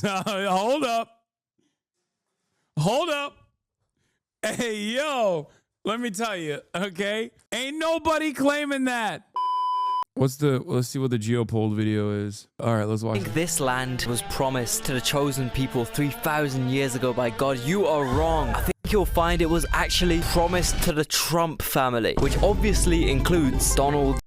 Hold up. Hold up. Hey, yo, let me tell you, okay? Ain't nobody claiming that. Let's see what the Geopold video is. All right, let's watch it. This land was promised to the chosen people 3,000 years ago by God. You are wrong. I think you'll find it was actually promised to the Trump family, which obviously includes Donald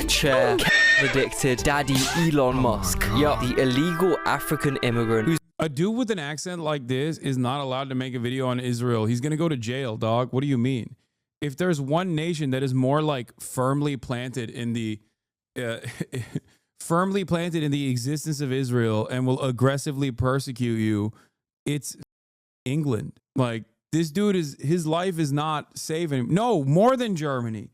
Chair, addicted Daddy Elon Musk. Yup, the illegal African immigrant who's a dude with an accent like this is not allowed to make a video on Israel. He's gonna go to jail, dog. What do you mean? If there's one nation that is more like firmly planted in the existence of Israel and will aggressively persecute you, it's England. Like, this dude his life is not saving him. No, more than Germany,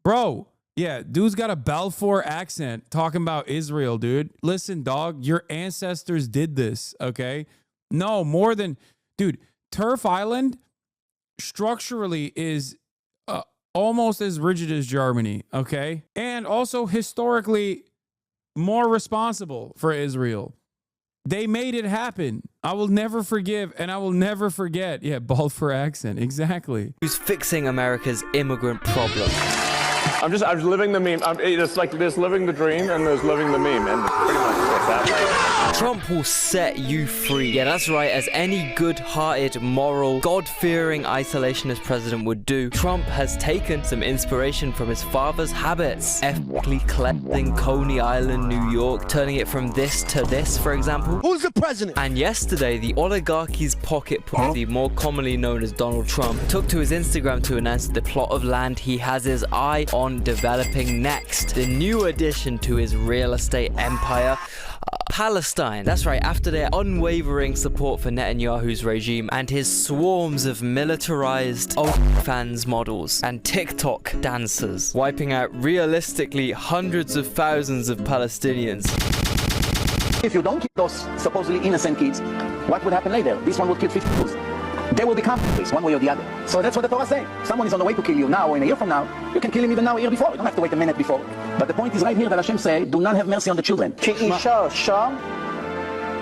bro. Yeah, dude's got a Balfour accent talking about Israel, dude. Listen, dog, your ancestors did this, okay? No, more than... Dude, Turf Island structurally is almost as rigid as Germany, okay? And also historically more responsible for Israel. They made it happen. I will never forgive and I will never forget. Yeah, Balfour accent, exactly. who's fixing America's immigrant problem. I'm living the meme. It's like there's living the dream and there's living the meme, and pretty much what's happening. Trump will set you free. Yeah, that's right. As any good-hearted, moral, God-fearing isolationist president would do, Trump has taken some inspiration from his father's habits. Ethically cleansing Coney Island, New York, turning it from this to this, for example. Who's the president? And yesterday, the oligarchy's pocket pussy, more commonly known as Donald Trump, took to his Instagram to announce the plot of land he has his eye on developing next. The new addition to his real estate empire, Palestine. That's right, after their unwavering support for Netanyahu's regime and his swarms of militarized OnlyFans models and TikTok dancers, wiping out realistically hundreds of thousands of Palestinians. If you don't kill those supposedly innocent kids, what would happen later? This one will kill 50 kids. They will become police one way or the other. So that's what the Torah says. Someone is on the way to kill you now or in a year from now. You can kill him even now, a year before. You don't have to wait a minute before. But the point is right here that Hashem say, do not have mercy on the children. שאישה שם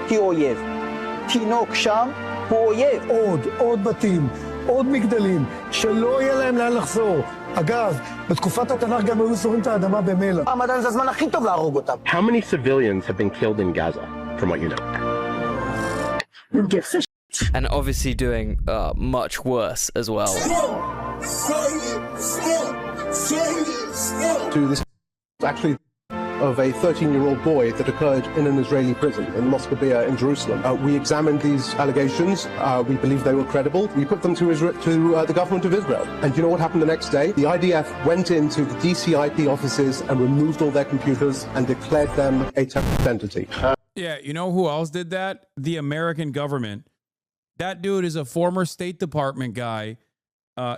היא אויב. תינוק שם הוא אויב. עוד בתים, עוד מגדלים, שלא יהיה להם לאן לחזור. אגב, בתקופת התנ"ך גם היו זורים את האדמה במלח. הרמדאן זה הזמן הכי טוב להרוג אותם. How many civilians have been killed in Gaza, from what you know? You get fish. And obviously doing much worse as well. To this actually of a 13-year-old boy that occurred in an Israeli prison in Moscovia in Jerusalem. We examined these allegations. We believe they were credible. We put them to the government of Israel. And you know what happened the next day? The IDF went into the DCIP offices and removed all their computers and declared them a terrorist entity. Yeah, you know who else did that? The American government. That dude is a former State Department guy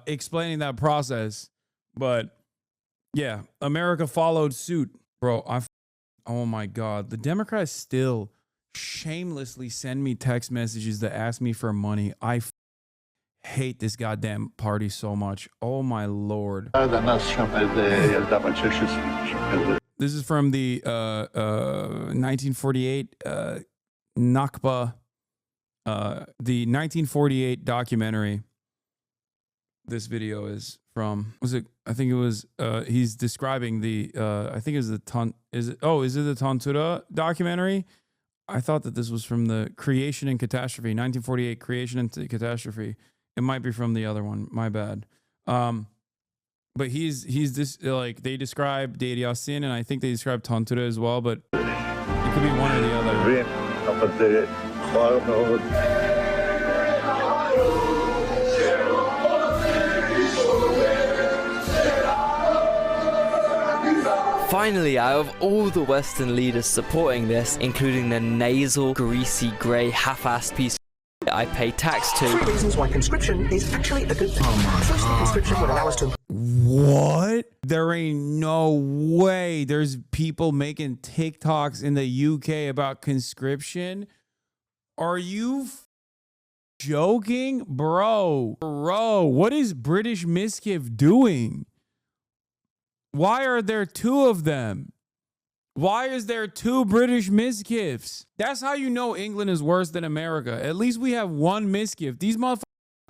explaining that process. But yeah, America followed suit. Bro, oh my God. The Democrats still shamelessly send me text messages that ask me for money. I hate this goddamn party so much. Oh my Lord. This is from the 1948 Nakba. The 1948 documentary. This video is from, I think it was, he's describing the, I think it was the is it the Tantura documentary? I thought that this was from the Creation and Catastrophe, 1948 Creation and Catastrophe. It might be from the other one, my bad. But he's this, like, they describe Deir Yassin, and I think they describe Tantura as well, but it could be one or the other. Finally, out of all the Western leaders supporting this, including the nasal, greasy, grey, half-assed piece I pay tax to. 3 reasons why conscription is actually a good thing. Firstly, conscription would allow us to... What? There ain't no way there's people making TikToks in the UK about conscription. Are you joking? Bro, what is British Mischief doing? Why are there 2 of them? Why is there 2 British misgifts? That's how you know England is worse than America. At least we have 1 misgift. These motherfuckers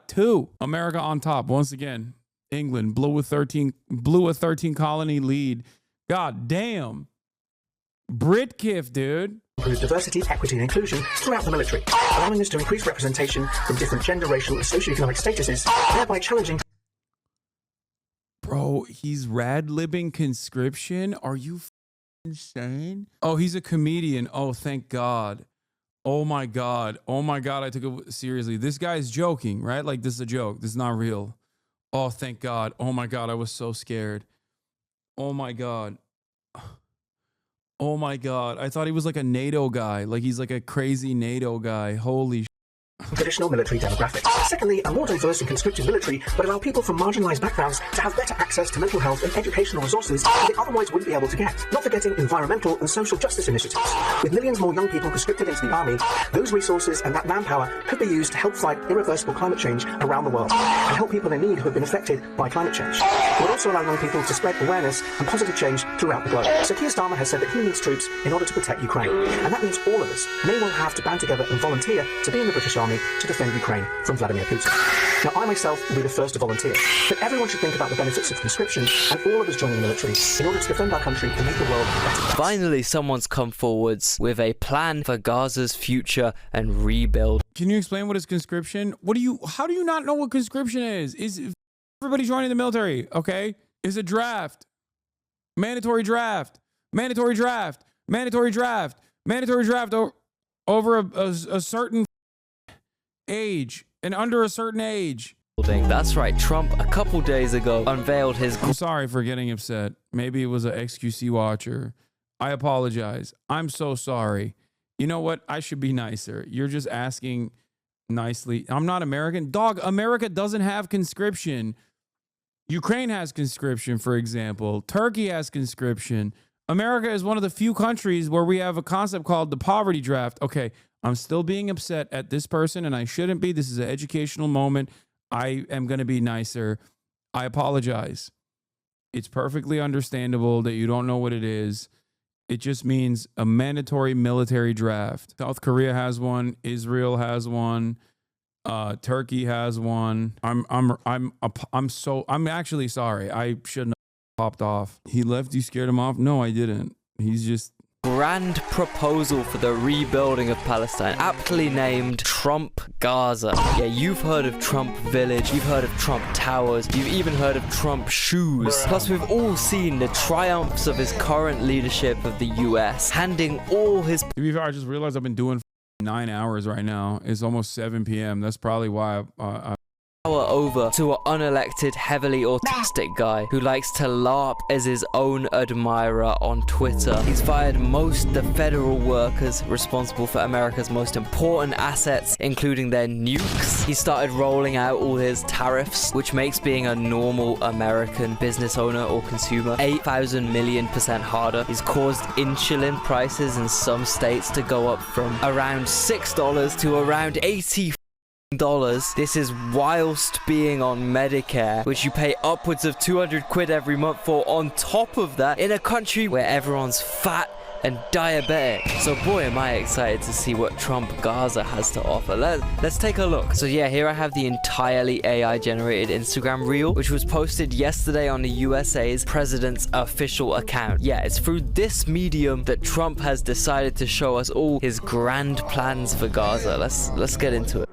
2. America on top. Once again, England blew a 13 colony lead. God damn. Britgift, dude. Improve diversity, equity, and inclusion throughout the military, allowing us to increase representation from different gender, racial, and socioeconomic statuses, thereby challenging. Bro, he's rad-libbing conscription? Are you insane? Oh, he's a comedian. Oh, thank God. Oh my God. Oh my God. I took it seriously. This guy's joking, right? Like, this is a joke. This is not real. Oh, thank God. Oh my God. I was so scared. Oh my God. Oh my God. I thought he was like a NATO guy. Like, he's like a crazy NATO guy. Holy shit. Traditional military demographics. Secondly, a more diverse and conscripted military would allow people from marginalised backgrounds to have better access to mental health and educational resources that they otherwise wouldn't be able to get. Not forgetting environmental and social justice initiatives. With millions more young people conscripted into the army, those resources and that manpower could be used to help fight irreversible climate change around the world and help people in need who have been affected by climate change. It would also allow young people to spread awareness and positive change throughout the globe. So Keir Starmer has said that he needs troops in order to protect Ukraine. And that means all of us may well have to band together and volunteer to be in the British Army to defend Ukraine from Vladimir Putin. Now, I myself will be the first to volunteer, but everyone should think about the benefits of conscription and all of us joining the military in order to defend our country and make the world a better place. Finally, someone's come forwards with a plan for Gaza's future and rebuild. Can you explain what is conscription? How do you not know what conscription is? Is everybody joining the military? Okay. Is a draft. Mandatory draft. Mandatory draft. Mandatory draft. Mandatory draft over a certain age and under a certain age. That's right, Trump a couple days ago unveiled his... I'm sorry for getting upset. Maybe it was an XQC watcher. I apologize. I'm so sorry. You know what? I should be nicer. You're just asking nicely. I'm not American. Dog, America doesn't have conscription. Ukraine has conscription, for example. Turkey has conscription. America is one of the few countries where we have a concept called the poverty draft. Okay, I'm still being upset at this person, and I shouldn't be. This is an educational moment. I am going to be nicer. I apologize. It's perfectly understandable that you don't know what it is. It just means a mandatory military draft. South Korea has one. Israel has one. Turkey has one. I'm actually sorry. I shouldn't have popped off. He left. You scared him off? No, I didn't. He's just... Grand proposal for the rebuilding of Palestine, aptly named Trump Gaza. Yeah, you've heard of Trump Village, you've heard of Trump Towers, you've even heard of Trump Shoes. Plus, we've all seen the triumphs of his current leadership of the US, handing all his... To be fair, I just realized I've been doing 9 hours right now. It's almost 7 p.m. That's probably why I power over to an unelected, heavily autistic guy who likes to LARP as his own admirer on Twitter. He's fired most the federal workers responsible for America's most important assets, including their nukes. He started rolling out all his tariffs, which makes being a normal American business owner or consumer 8,000 million% harder. He's caused insulin prices in some states to go up from around $6 to around $80. This is whilst being on Medicare, which you pay upwards of 200 quid every month for, on top of that, in a country where everyone's fat and diabetic. So boy, am I excited to see what Trump Gaza has to offer. Let's take a look. So yeah, here I have the entirely AI generated Instagram reel, which was posted yesterday on the USA's president's official account. Yeah, it's through this medium that Trump has decided to show us all his grand plans for Gaza. Let's get into it.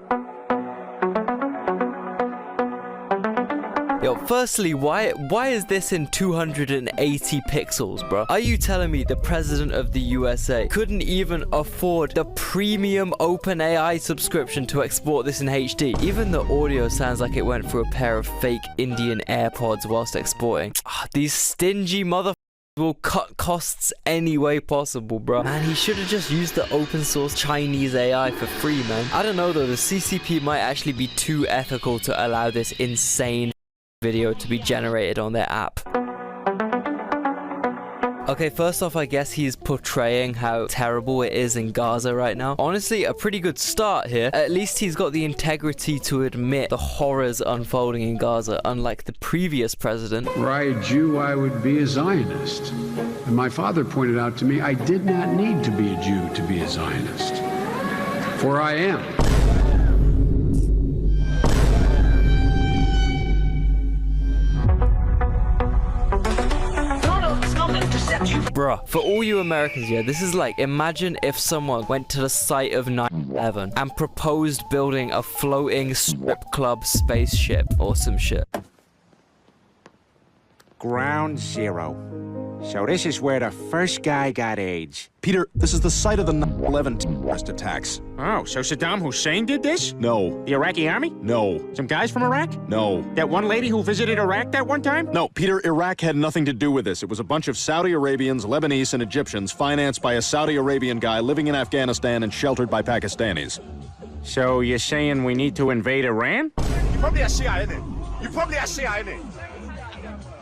Yo, firstly, why is this in 280 pixels, bro? Are you telling me the president of the USA couldn't even afford the premium OpenAI subscription to export this in HD? Even the audio sounds like it went through a pair of fake Indian AirPods whilst exporting. These stingy motherfuckers will cut costs any way possible, bro. Man, he should have just used the open source Chinese AI for free, man. I don't know though, the CCP might actually be too ethical to allow this insane video to be generated on their app. Okay, first off, I guess he's portraying how terrible it is in Gaza right now. Honestly, a pretty good start here. At least he's got the integrity to admit the horrors unfolding in Gaza, unlike the previous president. Were I a Jew, I would be a Zionist. And my father pointed out to me I did not need to be a Jew to be a Zionist. For I am. Bruh, for all you Americans here, this is like, imagine if someone went to the site of 9/11 and proposed building a floating strip club spaceship or some shit. Ground Zero. So this is where the first guy got AIDS. Peter, this is the site of the 9/11 terrorist attacks. Oh, so Saddam Hussein did this? No. The Iraqi army? No. Some guys from Iraq? No. That one lady who visited Iraq that one time? No, Peter, Iraq had nothing to do with this. It was a bunch of Saudi Arabians, Lebanese, and Egyptians financed by a Saudi Arabian guy living in Afghanistan and sheltered by Pakistanis. So you're saying we need to invade Iran? You probably are CIA, innit? You probably are CIA, innit?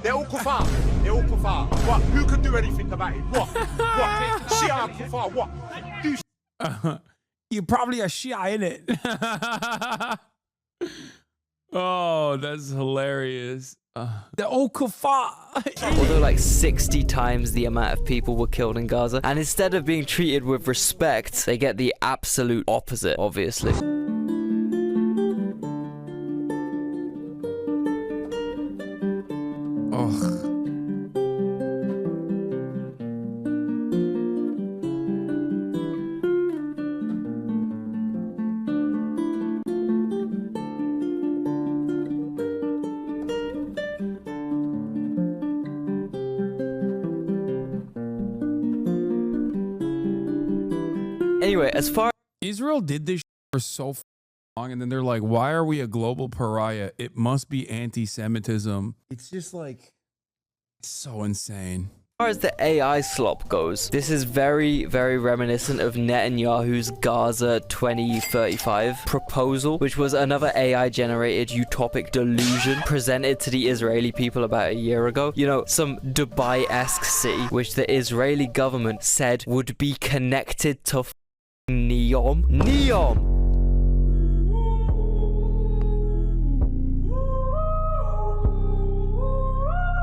They're all kuffar. They're all kuffar. What? Who could do anything about it? What? What? Shia kuffar. What? You probably a Shia in it. Oh, that's hilarious. The old kuffar. Although like 60 times the amount of people were killed in Gaza, and instead of being treated with respect, they get the absolute opposite, obviously. Anyway, as far Israel did this for so long, and then they're like, why are we a global pariah? It must be anti-Semitism. It's just like so insane. As far as the AI slop goes, this is very, very reminiscent of Netanyahu's Gaza 2035 proposal, which was another AI-generated utopic delusion presented to the Israeli people about a year ago. You know, some Dubai-esque city, which the Israeli government said would be connected to Neom. Neom!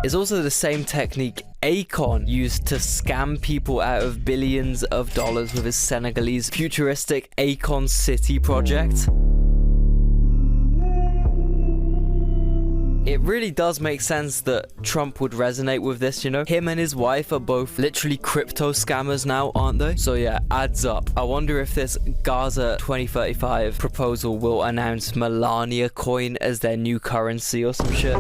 It's also the same technique Akon used to scam people out of billions of dollars with his Senegalese futuristic Akon City project. It really does make sense that Trump would resonate with this, you know? Him and his wife are both literally crypto scammers now, aren't they? So yeah, adds up. I wonder if this Gaza 2035 proposal will announce Melania coin as their new currency or some shit.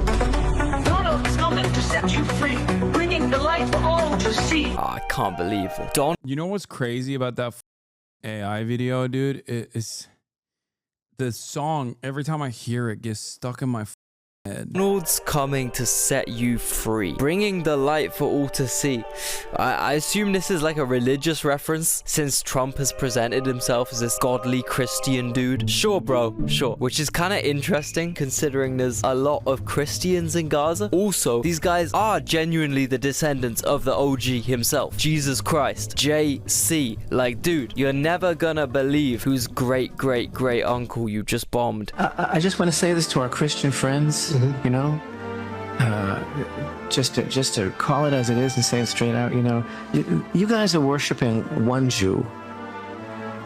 To set you free, bringing the light for all to see. Oh, I can't believe it. You know what's crazy about that AI video, dude? It's the song. Every time I hear it, gets stuck in my head. Donald's coming to set you free, bringing the light for all to see. I assume this is like a religious reference, since Trump has presented himself as this godly Christian dude. Sure, bro, sure. Which is kind of interesting, considering there's a lot of Christians in Gaza. Also, these guys are genuinely the descendants of the OG himself, Jesus Christ, JC. Like, dude, you're never gonna believe whose great uncle you just bombed. I just want to say this to our Christian friends. You know, just to call it as it is and say it straight out. You know, you guys are worshiping one Jew.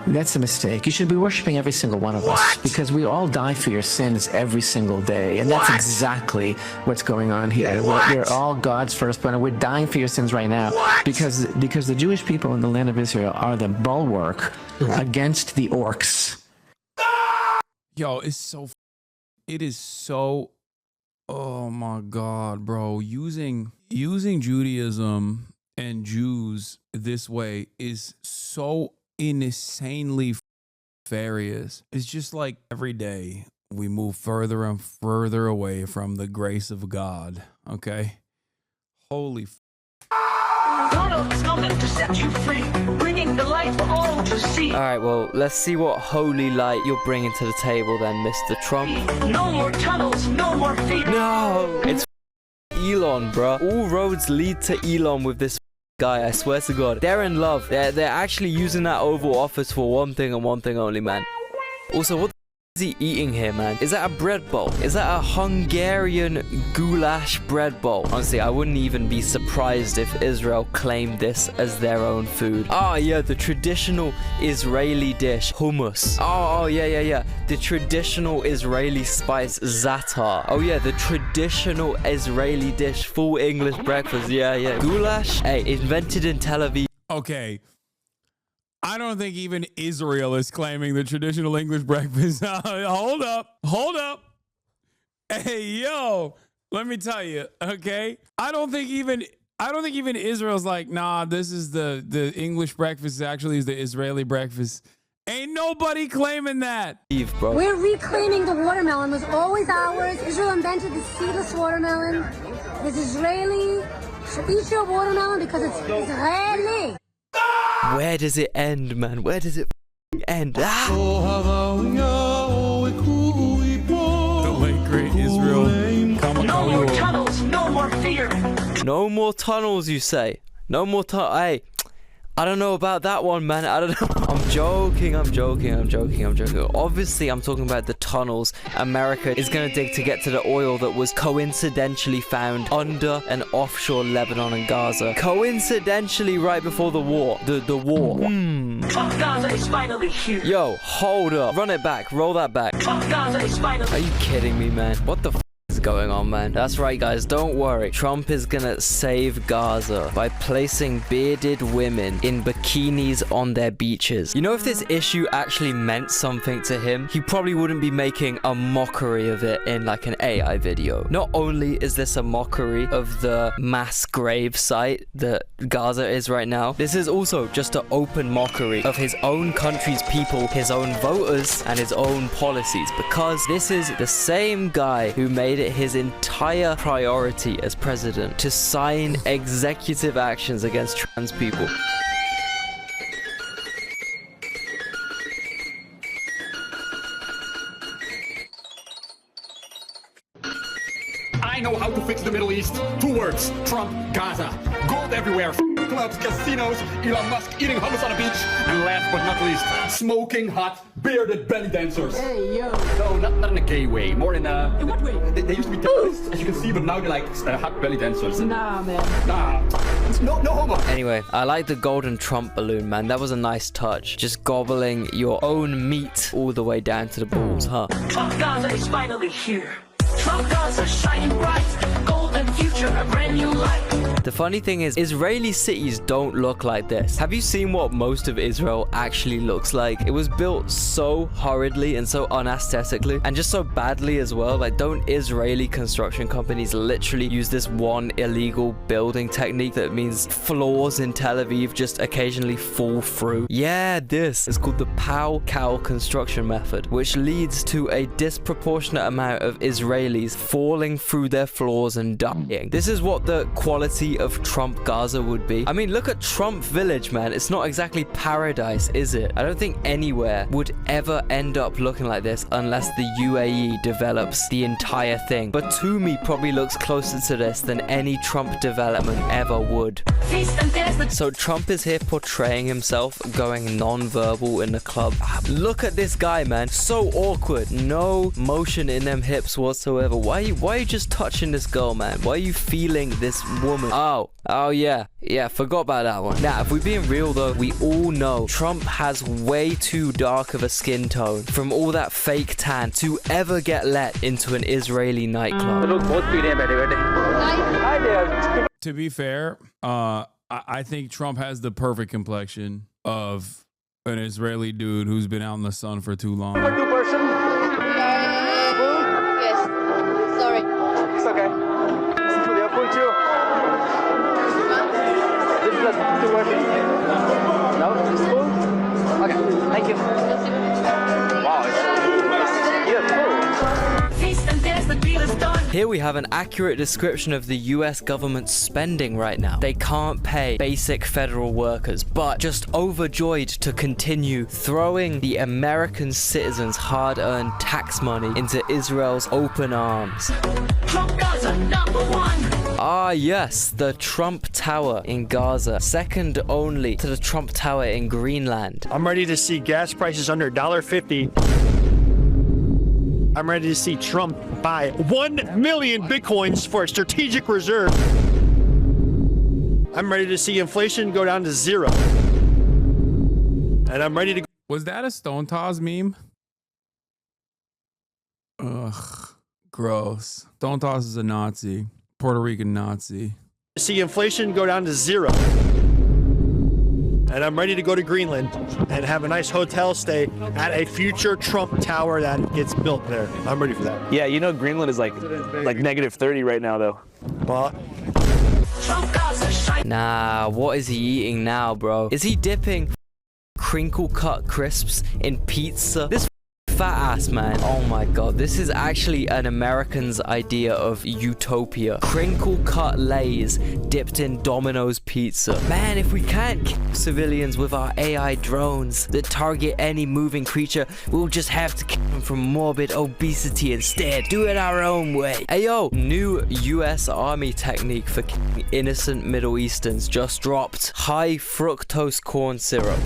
That's a mistake. You should be worshiping every single one of us, because we all die for your sins every single day, and that's exactly what's going on here. We're all God's firstborn, and we're dying for your sins right now because the Jewish people in the land of Israel are the bulwark against the orcs. Yo, it is so. Oh my God, bro. Using Judaism and Jews this way is so insanely nefarious. It's just like every day we move further and further away from the grace of God. Okay? Holy Donald's coming to set you free, bringing the light for all to see. Alright, well, let's see what holy light you're bringing to the table then, Mr. Trump. No more tunnels, no more feet. No! It's Elon, bruh. All roads lead to Elon with this guy, I swear to God. They're in love. They're actually using that Oval Office for one thing and one thing only, man. Also, what is he eating here, man? Is that a bread bowl? Is that a Hungarian goulash bread bowl? Honestly, I wouldn't even be surprised if Israel claimed this as their own food. Oh, yeah, the traditional Israeli dish, hummus. Oh, yeah. The traditional Israeli spice, za'atar. Oh, yeah, the traditional Israeli dish, full English breakfast. Yeah. Goulash, hey, invented in Tel Aviv. Okay. I don't think even Israel is claiming the traditional English breakfast. Hold up. Hey, yo, let me tell you, okay? I don't think even Israel's like, nah, this is the English breakfast actually is the Israeli breakfast. Ain't nobody claiming that. Bro. We're reclaiming the watermelon. It was always ours. Israel invented the seedless watermelon. It's Israeli. So eat your watermelon because it's Israeli. Where does it end, man? Where does it end? Ah! The late great Israel. No more tunnels, no more fear. No more tunnels, you say? No more tunnels. Hey, I don't know about that one, man. I don't know. I'm joking. Obviously, I'm talking about the tunnels America is going to dig to get to the oil that was coincidentally found under and offshore Lebanon and Gaza. Coincidentally, right before the war. The war. Gaza is finally here. Yo, hold up. Run it back. Roll that back. Gaza is finally. Are you kidding me, man? What the is going on, man? That's right, guys. Don't worry. Trump is gonna save Gaza by placing bearded women in bikinis on their beaches. You know, if this issue actually meant something to him, he probably wouldn't be making a mockery of it in like an AI video. Not only is this a mockery of the mass grave site that Gaza is right now, this is also just an open mockery of his own country's people, his own voters, and his own policies, because this is the same guy who made it his entire priority as president to sign executive actions against trans people. I know how to fix the Middle East. 2 words: Trump, Gaza. Gold everywhere. Clubs, casinos, Elon Musk eating hummus on a beach, and last but not least, smoking hot, bearded belly dancers. Hey, yo. No, not in a gay way, more in a... In what way? They used to be terrorists, as you can see, but now they're like hot belly dancers. Nah, man. Nah. No homo. Anyway, I like the golden Trump balloon, man. That was a nice touch. Just gobbling your own meat all the way down to the balls, huh? Gaza is finally here. Trump Gaza shining bright, golden future, a brand new light. The funny thing is, Israeli cities don't look like this. Have you seen what most of Israel actually looks like? It was built so hurriedly and so unaesthetically, and just so badly as well. Like, don't Israeli construction companies literally use this one illegal building technique that means floors in Tel Aviv just occasionally fall through? Yeah, this is called the pow-cow construction method, which leads to a disproportionate amount of Israelis falling through their floors and dying. This is what the quality of Trump Gaza would be. I mean, look at Trump Village, man. It's not exactly paradise, is it? I don't think anywhere would ever end up looking like this unless the UAE develops the entire thing. But Toomey probably looks closer to this than any Trump development ever would. So Trump is here portraying himself going non-verbal in the club. Look at this guy, man. So awkward. No motion in them hips whatsoever. Why are you just touching this girl, man? Why are you feeling this woman? Oh yeah, forgot about that one. Now, if we're being real though, we all know Trump has way too dark of a skin tone from all that fake tan to ever get let into an Israeli nightclub. To be fair, I think Trump has the perfect complexion of an Israeli dude who's been out in the sun for too long. For 2 person? Yes. Sorry. It's okay. This is the full 2. This is the 2 person. No, it's full. Okay. Thank you. Wow, it's beautiful. Feast and dance, the deal is done. Here we have an accurate description of the US government's spending right now. They can't pay basic federal workers, but just overjoyed to continue throwing the American citizens' hard-earned tax money into Israel's open arms. Trump Gaza, #1. Ah, yes, the Trump Tower in Gaza, second only to the Trump Tower in Greenland. I'm ready to see gas prices under $1.50. I'm ready to see Trump buy 1 million Bitcoins for a strategic reserve. I'm ready to see inflation go down to 0. And I'm ready to... Was that a Stone Toss meme? Ugh, gross. Stone Toss is a Nazi. Puerto Rican Nazi. see inflation go down to 0. And I'm ready to go to Greenland and have a nice hotel stay at a future Trump Tower that gets built there. I'm ready for that. Yeah, you know Greenland is like -30 right now, though. Well, nah, what is he eating now, bro? Is he dipping crinkle cut crisps in pizza? This fat ass man. Oh my god, this is actually an American's idea of utopia. Crinkle cut Lays dipped in Domino's pizza. Man, if we can't kill civilians with our AI drones that target any moving creature, we'll just have to kill them from morbid obesity instead. Do it our own way. Hey yo, new US Army technique for killing innocent Middle Easterns just dropped. High fructose corn syrup.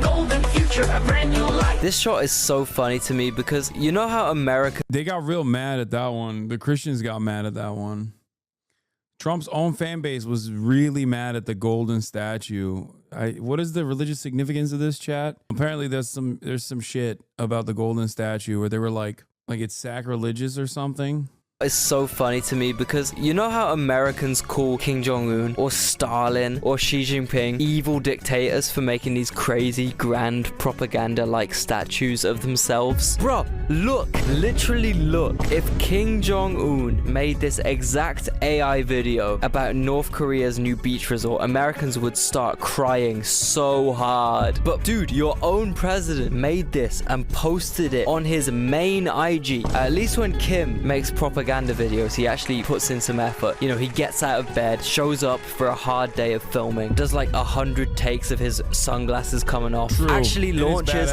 Golden future, a brand new life. This shot is so funny to me because you know how America... They got real mad at that one. The Christians got mad at that one. Trump's own fan base was really mad at the golden statue. What is the religious significance of this, chat? Apparently there's some shit about the golden statue where they were like it's sacrilegious or something. It's so funny to me because you know how Americans call Kim Jong-un or Stalin or Xi Jinping evil dictators for making these crazy grand propaganda-like statues of themselves? Bro, look, literally look. If Kim Jong-un made this exact AI video about North Korea's new beach resort, Americans would start crying so hard. But dude, your own president made this and posted it on his main IG. At least when Kim makes propaganda videos, he actually puts in some effort. You know, he gets out of bed, shows up for a hard day of filming, does like 100 takes of his sunglasses coming off, True. actually launches...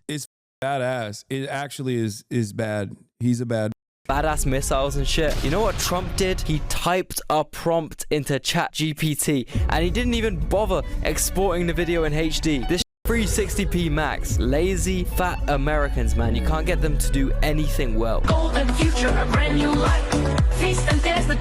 It's badass. It actually is bad. He's a badass missiles and shit. You know what Trump did? He typed a prompt into ChatGPT and he didn't even bother exporting the video in HD. This 360p max. Lazy, fat Americans, man. You can't get them to do anything well. Golden future, a brand new life.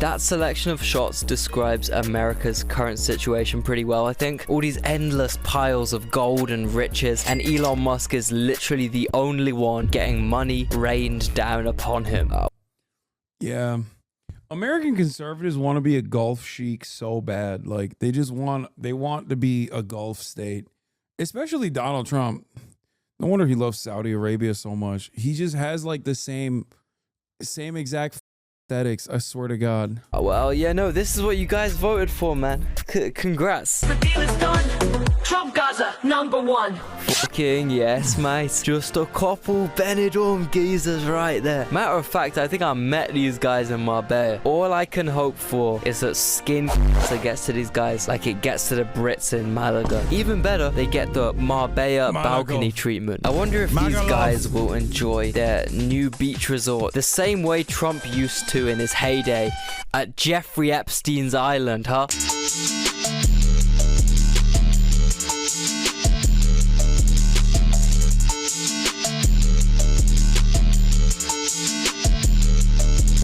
That selection of shots describes America's current situation pretty well, I think. All these endless piles of gold and riches, and Elon Musk is literally the only one getting money rained down upon him. Yeah. American conservatives want to be a Gulf chic so bad. Like they want to be a Gulf state. Especially Donald Trump. No wonder he loves Saudi Arabia so much. He just has like the same exact aesthetics, I swear to God. Oh, well, yeah, no, this is what you guys voted for, man. Congrats. The deal is done. Trump Gaza, #1. Fucking yes, mate. Just a couple Benidorm geezers right there. Matter of fact, I think I met these guys in Marbella. All I can hope for is that skin gets to these guys like it gets to the Brits in Malaga. Even better, they get the Marbella balcony treatment. I wonder if these guys will enjoy their new beach resort the same way Trump used to in his heyday at Jeffrey Epstein's island, huh?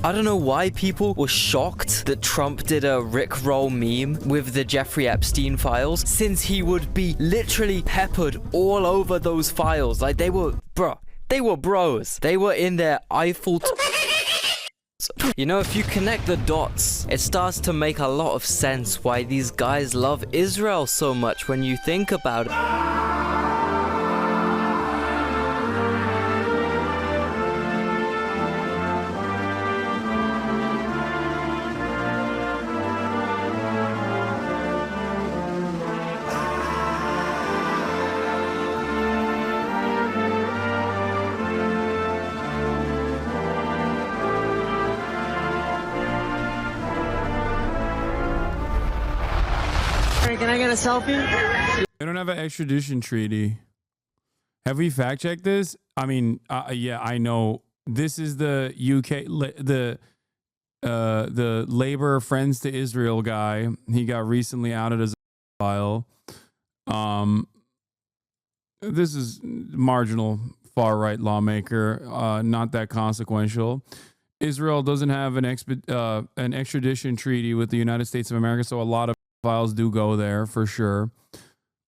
I don't know why people were shocked that Trump did a Rickroll meme with the Jeffrey Epstein files, since he would be literally peppered all over those files. Like they were bros. They were in their Eiffel... You know, if you connect the dots, it starts to make a lot of sense why these guys love Israel so much when you think about it. Can I get a selfie? They don't have an extradition treaty. Have we fact checked this? I mean, yeah, I know this is the UK, the Labor Friends to Israel guy. He got recently outed as a pedophile. This is marginal far right lawmaker, not that consequential. Israel doesn't have an extradition treaty with the United States of America, so a lot of files do go there for sure.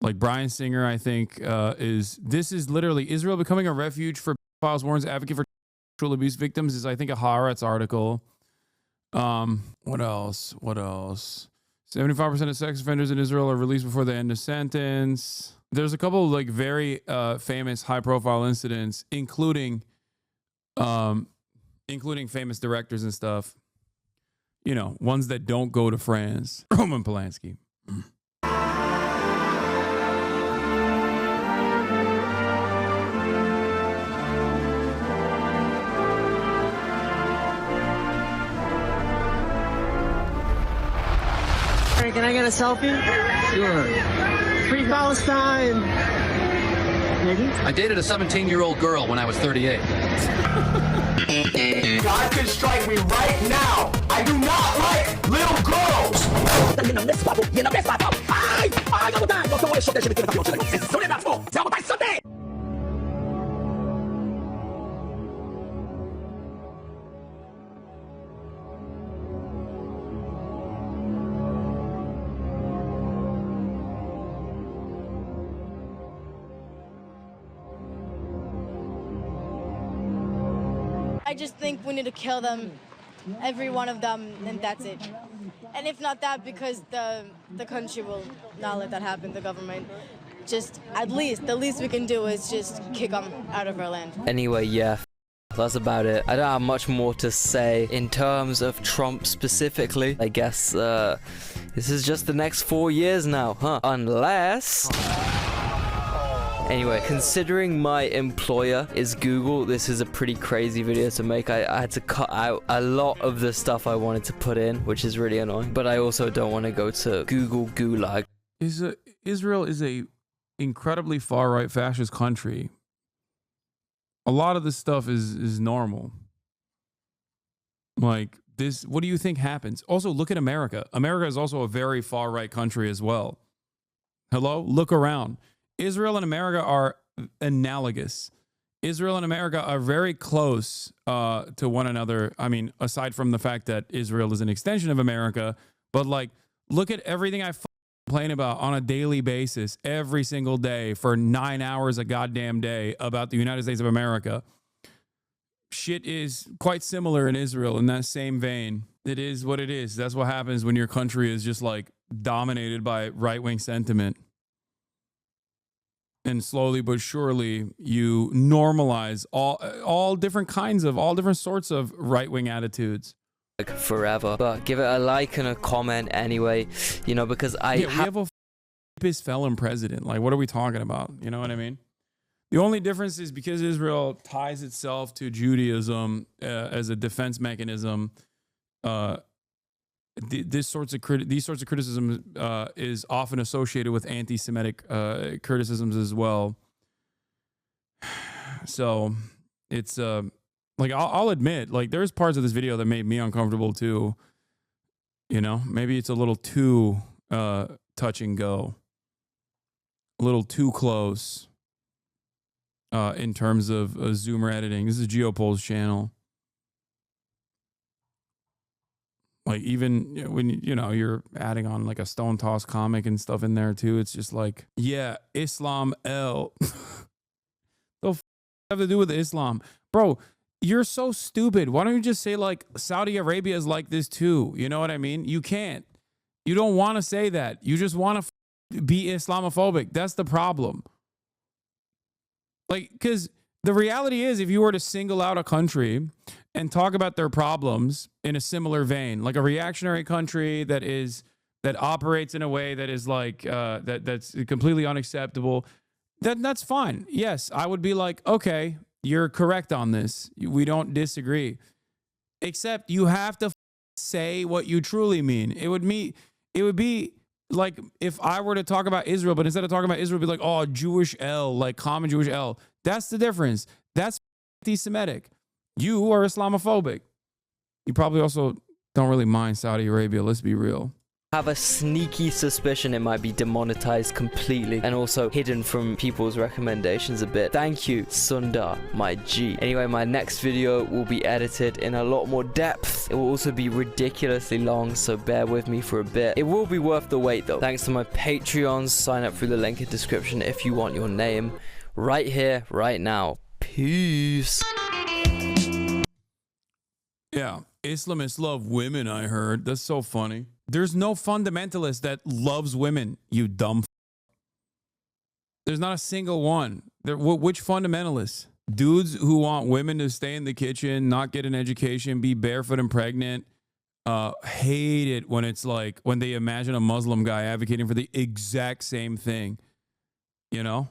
Like Brian Singer, I think this is literally Israel becoming a refuge for pedophiles. Warren's advocate for sexual abuse victims is, I think, a Haaretz article. What else? 75% of sex offenders in Israel are released before the end of sentence. There's a couple of like very famous high profile incidents, including famous directors and stuff. You know, ones that don't go to France. Roman Polanski. Can I get a selfie? Sure. Free Palestine! Maybe? I dated a 17-year-old girl when I was 38. God can strike me right now. I do not like little girls. I just think we need to kill them, every one of them, and that's it. And if not that, because the country will not let that happen, the government. Just the least we can do is just kick them out of our land. Anyway, yeah, that's about it. I don't have much more to say in terms of Trump specifically. I guess this is just the next 4 years now, huh? Unless... Anyway, considering my employer is Google, this is a pretty crazy video to make. I had to cut out a lot of the stuff I wanted to put in, which is really annoying. But I also don't want to go to Google Gulag. Israel is a incredibly far-right fascist country. A lot of this stuff is normal. Like this, what do you think happens? Also, look at America. America is also a very far-right country as well. Hello? Look around. Israel and America are analogous. Israel and America are very close to one another. I mean, aside from the fact that Israel is an extension of America, but like, look at everything I complain about on a daily basis, every single day for 9 hours a goddamn day about the United States of America. Shit is quite similar in Israel in that same vein. It is what it is. That's what happens when your country is just like dominated by right-wing sentiment. And slowly but surely, you normalize all different sorts of right-wing attitudes. Like forever. But give it a like and a comment anyway, you know, because we have a rapist felon president. Like, what are we talking about? You know what I mean? The only difference is because Israel ties itself to Judaism as a defense mechanism. These sorts of criticism is often associated with anti-Semitic criticisms as well. So it's like I'll admit, like there's parts of this video that made me uncomfortable too. You know, maybe it's a little too touch and go, a little too close in terms of zoomer editing. This is Geopold's channel. Like even when, you know, you're adding on like a Stone Toss comic and stuff in there too. It's just like, yeah, Islam L. The f have to do with Islam? Bro, you're so stupid. Why don't you just say like Saudi Arabia is like this too? You know what I mean? You can't. You don't want to say that. You just want to be Islamophobic. That's the problem. Like, because the reality is, if you were to single out a country and talk about their problems in a similar vein, like a reactionary country that operates in a way that is like that's completely unacceptable, that's fine. Yes, I would be like, okay, you're correct on this. We don't disagree. Except you have to say what you truly mean. It would be like if I were to talk about Israel, but instead of talking about Israel, be like, oh, Jewish L, like common Jewish L. That's the difference. That's anti-Semitic. You are Islamophobic. You probably also don't really mind Saudi Arabia. Let's be real. Have a sneaky suspicion it might be demonetized completely and also hidden from people's recommendations a bit. Thank you, Sundar, my G. Anyway, my next video will be edited in a lot more depth. It will also be ridiculously long, so bear with me for a bit. It will be worth the wait though. Thanks to my Patreons. Sign up through the link in description if you want your name right here, right now. Peace. Yeah, Islamists love women, I heard. That's so funny. There's no fundamentalist that loves women, you dumb. There's not a single one. Which fundamentalists? Dudes who want women to stay in the kitchen, not get an education, be barefoot and pregnant. Hate it when it's like when they imagine a Muslim guy advocating for the exact same thing. You know?